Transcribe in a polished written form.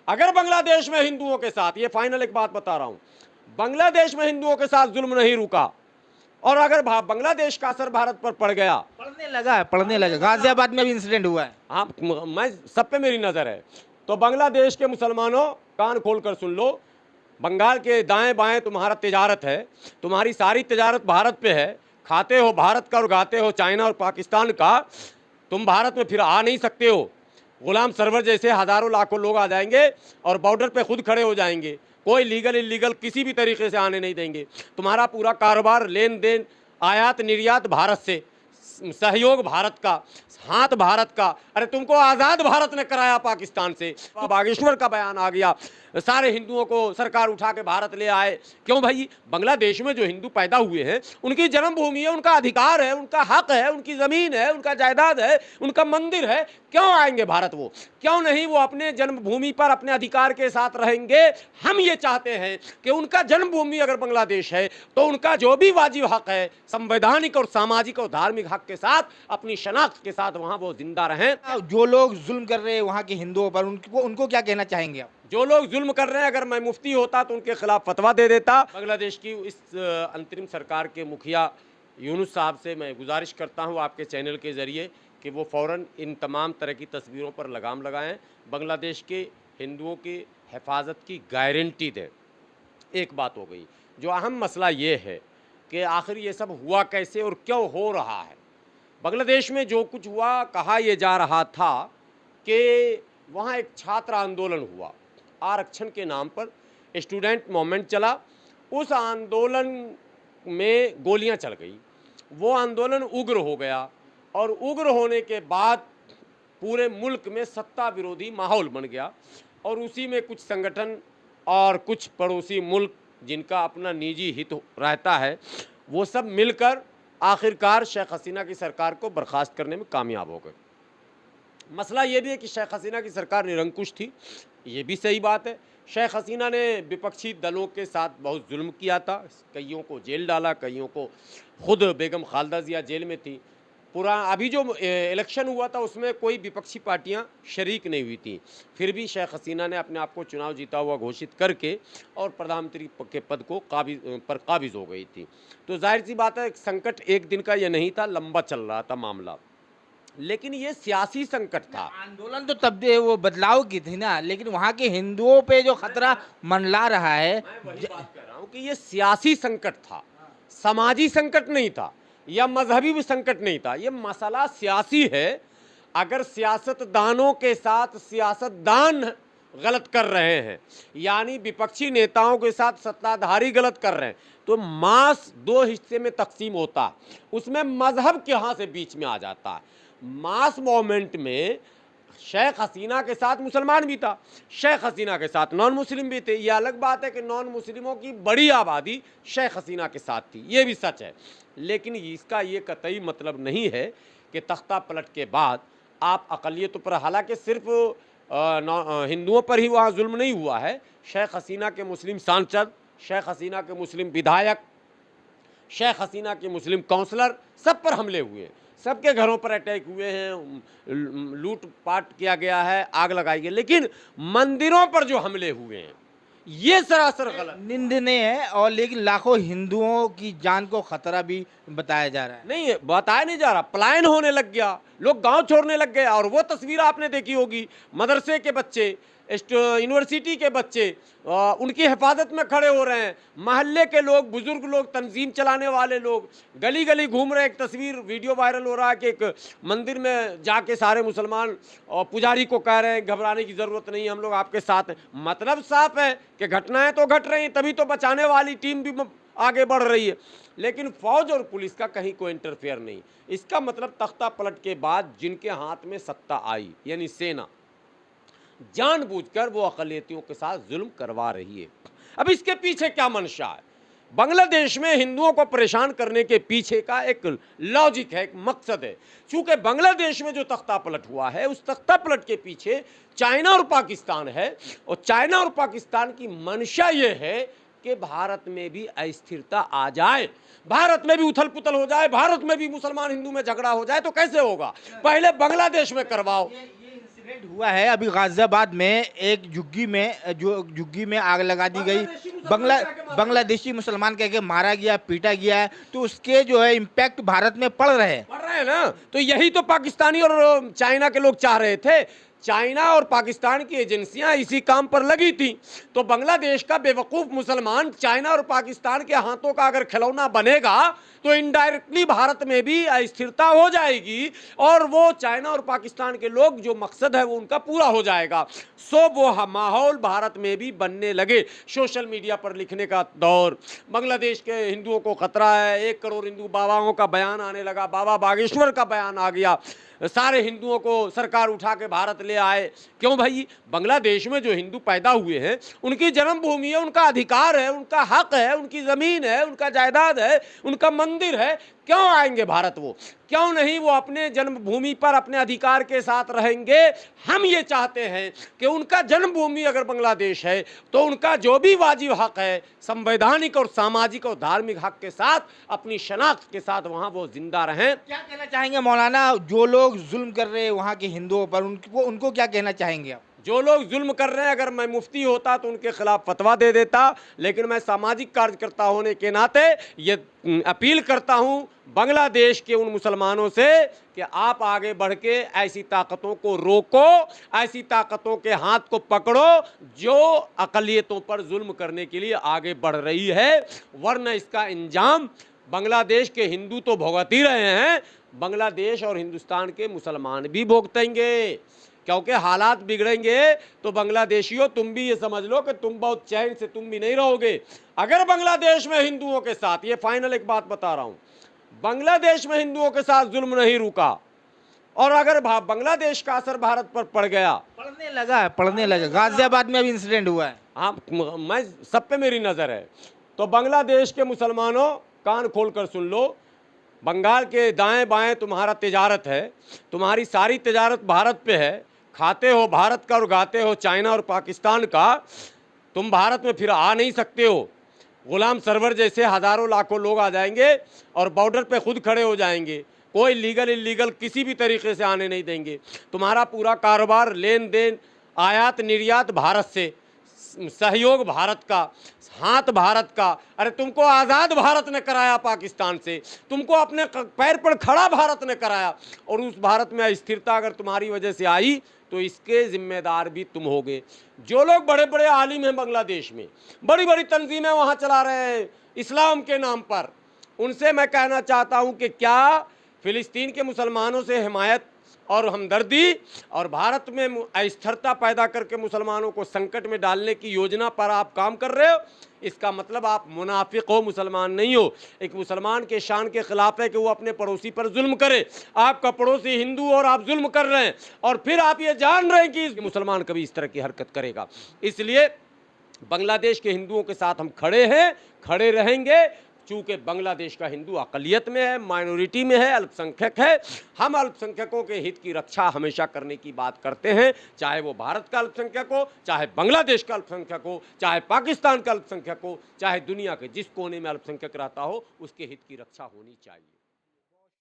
अगर बांग्लादेश में हिंदुओं के साथ, ये फाइनल एक बात बता रहा हूं, बांग्लादेश में हिंदुओं के साथ जुल्म नहीं रुका और अगर बांग्लादेश का असर भारत पर पड़ गया, पढ़ने लगा, गाजियाबाद में भी इंसिडेंट हुआ है। हाँ मैं सब पे मेरी नजर है, तो बांग्लादेश के मुसलमानों कान खोलकर सुन लो, बंगाल के दाएं बाएं तुम्हारा तिजारत है, तुम्हारी सारी तिजारत भारत पे है, खाते हो भारत का और गाते हो चाइना और पाकिस्तान का, तुम भारत में फिर आ नहीं सकते हो। गुलाम सरवर जैसे हजारों लाखों लोग आ जाएंगे और बॉर्डर पे खुद खड़े हो जाएंगे, कोई लीगल इलीगल किसी भी तरीके से आने नहीं देंगे। तुम्हारा पूरा कारोबार, लेन देन, आयात निर्यात भारत से, सहयोग भारत का, हाथ भारत का। अरे तुमको आज़ाद भारत ने कराया पाकिस्तान से। बागेश्वर का बयान आ गया, सारे हिंदुओं को सरकार उठा के भारत ले आए। क्यों भाई? बांग्लादेश में जो हिंदू पैदा हुए हैं उनकी जन्मभूमि है, उनका अधिकार है, उनका हक है, उनकी ज़मीन है, उनका जायदाद है, उनका मंदिर है। क्यों आएंगे भारत? वो क्यों नहीं? वो अपने जन्मभूमि पर अपने अधिकार के साथ रहेंगे। हम ये चाहते हैं कि उनका जन्मभूमि अगर बांग्लादेश है तो उनका जो भी वाजिब हक है, संवैधानिक और सामाजिक और धार्मिक हक के साथ, अपनी शनाख्त के साथ वहाँ वो जिंदा रहें। जो लोग जुल्म कर रहे हैं वहाँ के हिंदुओं पर, उनको क्या कहना चाहेंगे आप? जो लोग जुल्म कर रहे हैं, अगर मैं मुफ्ती होता तो उनके खिलाफ फतवा दे देता। बांग्लादेश की इस अंतरिम सरकार के मुखिया यूनुस साहब से मैं गुजारिश करता हूं आपके चैनल के ज़रिए कि वो फ़ौरन इन तमाम तरह की तस्वीरों पर लगाम लगाएं, बांग्लादेश के हिंदुओं की हिफाजत की गारंटी दें। एक बात हो गई। जो अहम मसला ये है कि आखिर ये सब हुआ कैसे और क्यों हो रहा है। बांग्लादेश में जो कुछ हुआ, कहा यह जा रहा था कि वहाँ एक छात्र आंदोलन हुआ, आरक्षण के नाम पर स्टूडेंट मूवमेंट चला, उस आंदोलन में गोलियां चल गई, वो आंदोलन उग्र हो गया और उग्र होने के बाद पूरे मुल्क में सत्ता विरोधी माहौल बन गया और उसी में कुछ संगठन और कुछ पड़ोसी मुल्क जिनका अपना निजी हित रहता है, वो सब मिलकर आखिरकार शेख हसीना की सरकार को बर्खास्त करने में कामयाब हो गए। मसला ये भी है कि शेख हसीना की सरकार निरंकुश थी, ये भी सही बात है। शेख हसीना ने विपक्षी दलों के साथ बहुत जुल्म किया था, कईयों को जेल डाला, कईयों को, खुद बेगम खालदा जिया जेल में थी। पूरा अभी जो इलेक्शन हुआ था उसमें कोई विपक्षी पार्टियां शरीक नहीं हुई थी, फिर भी शेख हसीना ने अपने आप को चुनाव जीता हुआ घोषित करके और प्रधानमंत्री के पद को काबिज हो गई थी। तो जाहिर सी बात है, संकट एक दिन का ये नहीं था, लंबा चल रहा था मामला, लेकिन ये सियासी संकट था। आंदोलन तो तब वो बदलाव की थी ना, लेकिन वहाँ के हिंदुओं पे जो खतरा मंडला रहा है, मैं वही बात कर रहा हूँ कि ये सियासी संकट था, समाजी संकट नहीं था या मजहबी भी संकट नहीं था। ये मसला सियासी है। अगर सियासतदानों के साथ सियासतदान गलत कर रहे हैं, यानी विपक्षी नेताओं के साथ सत्ताधारी गलत कर रहे हैं, तो मास दो हिस्से में तकसीम होता है, उसमें मजहब कहाँ से बीच में आ जाता है। मास मूवमेंट में शेख हसीना के साथ मुसलमान भी था, शेख हसीना के साथ नॉन मुस्लिम भी थे। ये अलग बात है कि नॉन मुस्लिमों की बड़ी आबादी शेख हसीना के साथ थी, ये भी सच है, लेकिन इसका ये कतई मतलब नहीं है कि तख्ता पलट के बाद आप अक़लियतों पर, हालांकि सिर्फ हिंदुओं पर ही वहाँ जुल्म नहीं हुआ है, शेख हसीना के मुस्लिम सांसद, शेख हसीना के मुस्लिम विधायक, शेख हसीना के मुस्लिम काउंसलर, सब पर हमले हुए, सबके घरों पर अटैक हुए हैं, लूट पाट किया गया है, आग लगाई गई, लेकिन मंदिरों पर जो हमले हुए हैं ये सरासर गलत, निंदनीय है। और लेकिन लाखों हिंदुओं की जान को खतरा भी बताया जा रहा है। नहीं बताया नहीं जा रहा, पलायन होने लग गया, लोग गांव छोड़ने लग गए। और वो तस्वीर आपने देखी होगी, मदरसे के बच्चे, यूनिवर्सिटी के बच्चे उनकी हिफाजत में खड़े हो रहे हैं, मोहल्ले के लोग, बुजुर्ग लोग, तंजीम चलाने वाले लोग गली गली घूम रहे। एक तस्वीर वीडियो वायरल हो रहा है कि एक मंदिर में जाके सारे मुसलमान और पुजारी को कह रहे हैं घबराने की ज़रूरत नहीं, हम लोग आपके साथ हैं। मतलब साफ है कि घटनाएं तो घट रही हैं, तभी तो बचाने वाली टीम भी आगे बढ़ रही है, लेकिन फौज और पुलिस का कहीं कोई इंटरफेयर नहीं। इसका मतलब तख्ता पलट के बाद जिनके हाथ में सत्ता आई, यानी सेना, जानबूझकर वो अक़लियतियों के साथ जुल्म करवा रही है। अब इसके पीछे क्या मंशा है? बांग्लादेश में हिंदुओं को परेशान करने के पीछे का एक लॉजिक है, एक मकसद है। चूंकि बांग्लादेश में जो तख्ता पलट हुआ है, उस तख्ता पलट के पीछे चाइना और पाकिस्तान है, और चाइना और पाकिस्तान की मंशा ये है कि भारत में भी अस्थिरता आ जाए, भारत में भी उथल पुथल हो जाए, भारत में भी मुसलमान हिंदू में झगड़ा हो जाए। तो कैसे होगा? पहले बांग्लादेश में करवाओ। इंसिडेंट हुआ है अभी गाजियाबाद में, एक झुग्गी में आग लगा दी गई, बांग्लादेशी मुसलमान कह के मारा गया, पीटा गया है, तो उसके जो है इम्पैक्ट भारत में पड़ रहे हैं ना। तो यही तो पाकिस्तानी और चाइना के लोग चाह रहे थे। चाइना और पाकिस्तान की एजेंसियां इसी काम पर लगी थी। तो बांग्लादेश का बेवकूफ मुसलमान चाइना और पाकिस्तान के हाथों का अगर खिलौना बनेगा तो इनडायरेक्टली भारत में भी अस्थिरता हो जाएगी और वो चाइना और पाकिस्तान के लोग जो मकसद है वो उनका पूरा हो जाएगा। सो वो माहौल भारत में भी बनने लगे। सोशल मीडिया पर लिखने का दौर, बांग्लादेश के हिंदुओं को खतरा है, 1 करोड़ हिंदू बाबाओं का बयान आने लगा, बाबा बागेश्वर का बयान आ गया, सारे हिंदुओं को सरकार उठा के भारत ले आए। क्यों भाई? बांग्लादेश में जो हिंदू पैदा हुए हैं उनकी जन्मभूमि है, उनका अधिकार है, उनका हक है, उनकी जमीन है, उनका जायदाद है, उनका मंदिर है। क्यों आएंगे भारत? वो क्यों नहीं? वो अपने जन्मभूमि पर अपने अधिकार के साथ रहेंगे। हम ये चाहते हैं कि उनका जन्मभूमि अगर बांग्लादेश है तो उनका जो भी वाजिब हक है, संवैधानिक और सामाजिक और धार्मिक हक के साथ, अपनी शनाख्त के साथ वहाँ वो जिंदा रहें। क्या कहना चाहेंगे मौलाना, जो लोग जुल्म कर रहे हैं वहाँ के हिंदुओं पर, उनको क्या कहना चाहेंगे आप? जो लोग जुल्म कर रहे हैं, अगर मैं मुफ्ती होता तो उनके खिलाफ फतवा दे देता, लेकिन मैं सामाजिक कार्यकर्ता होने के नाते ये अपील करता हूं बांग्लादेश के उन मुसलमानों से कि आप आगे बढ़ के ऐसी ताकतों को रोको, ऐसी ताकतों के हाथ को पकड़ो जो अक़लियतों पर जुल्म करने के लिए आगे बढ़ रही है, वरना इसका इंजाम बांग्लादेश के हिंदू तो भुगत ही रहे हैं, बांग्लादेश और हिंदुस्तान के मुसलमान भी भुगतेंगे। क्योंकि हालात बिगड़ेंगे तो बांग्लादेशियों, तुम भी ये समझ लो कि तुम बहुत चैन से तुम भी नहीं रहोगे। अगर बांग्लादेश में हिंदुओं के साथ, ये फाइनल एक बात बता रहा हूं, बांग्लादेश में हिंदुओं के साथ जुल्म नहीं रुका और अगर बांग्लादेश का असर भारत पर पड़ गया, पड़ने लगा। गाजियाबाद में अभी इंसिडेंट हुआ है। हाँ, मैं सब पे मेरी नजर है। तो बांग्लादेश के मुसलमानों, कान खोल कर सुन लो, बंगाल के दाएं बाएं तुम्हारा तिजारत है, तुम्हारी सारी तिजारत भारत पे है, खाते हो भारत का और गाते हो चाइना और पाकिस्तान का। तुम भारत में फिर आ नहीं सकते हो। गुलाम सरवर जैसे हज़ारों लाखों लोग आ जाएंगे और बॉर्डर पे खुद खड़े हो जाएंगे, कोई लीगल इलीगल किसी भी तरीके से आने नहीं देंगे। तुम्हारा पूरा कारोबार, लेन देन, आयात निर्यात भारत से, सहयोग भारत का, हाथ भारत का। अरे तुमको आज़ाद भारत ने कराया पाकिस्तान से, तुमको अपने पैर पर खड़ा भारत ने कराया, और उस भारत में अस्थिरता अगर तुम्हारी वजह से आई तो इसके जिम्मेदार भी तुम होगे। जो लोग बड़े बड़े आलिम हैं बांग्लादेश में, बड़ी बड़ी तंजीमें वहाँ चला रहे हैं इस्लाम के नाम पर, उनसे मैं कहना चाहता हूँ कि क्या फ़िलिस्तीन के मुसलमानों से हिमायत और हमदर्दी और भारत में अस्थिरता पैदा करके मुसलमानों को संकट में डालने की योजना पर आप काम कर रहे हो? इसका मतलब आप मुनाफिक हो, मुसलमान नहीं हो। एक मुसलमान के शान के खिलाफ है कि वो अपने पड़ोसी पर जुल्म करे। आपका पड़ोसी हिंदू और आप जुल्म कर रहे हैं और फिर आप ये जान रहे हैं कि मुसलमान कभी इस तरह की हरकत करेगा। इसलिए बांग्लादेश के हिंदुओं के साथ हम खड़े हैं, खड़े रहेंगे। चूँकि बांग्लादेश का हिंदू अक़लियत में है, माइनॉरिटी में है, अल्पसंख्यक है। हम अल्पसंख्यकों के हित की रक्षा हमेशा करने की बात करते हैं, चाहे वो भारत का अल्पसंख्यक हो, चाहे बांग्लादेश का अल्पसंख्यक हो, चाहे पाकिस्तान का अल्पसंख्यक हो, चाहे दुनिया के जिस कोने में अल्पसंख्यक रहता हो, उसके हित की रक्षा होनी चाहिए।